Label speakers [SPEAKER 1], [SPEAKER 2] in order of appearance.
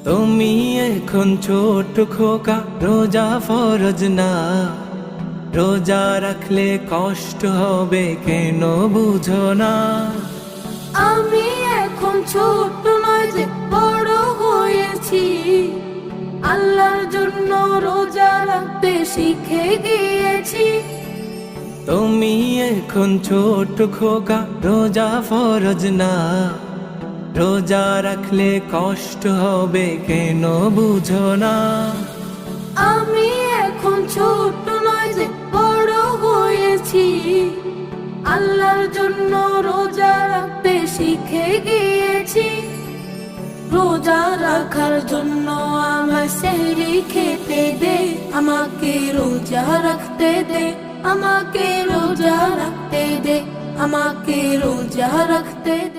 [SPEAKER 1] তুমি এখন ছোট খোকা, রোজা ফরজ না। রোজা রাখলে কষ্ট হবে কেন বুঝো না?
[SPEAKER 2] আমি এখন ছোট নয় যে বড় হয়েছি, আল্লাহর জন্য রোজা রাখতে শিখে গিয়েছি।
[SPEAKER 1] তুমি এখন ছোট খোকা, রোজা ফরজ না। রোজা রাখলে কষ্ট হবে কেন বুঝো না?
[SPEAKER 2] আমি এখন ছোট নয় যে বড় হয়েছি, আল্লাহর জন্য রোজা রাখতে শিখে গিয়েছি। রোজা রাখার জন্য আমায় সেহরি খেতে দে, আমাকে রোজা রাখতে দে, আমাকে রোজা রাখতে দে, আমাকে রোজা রাখতে দে।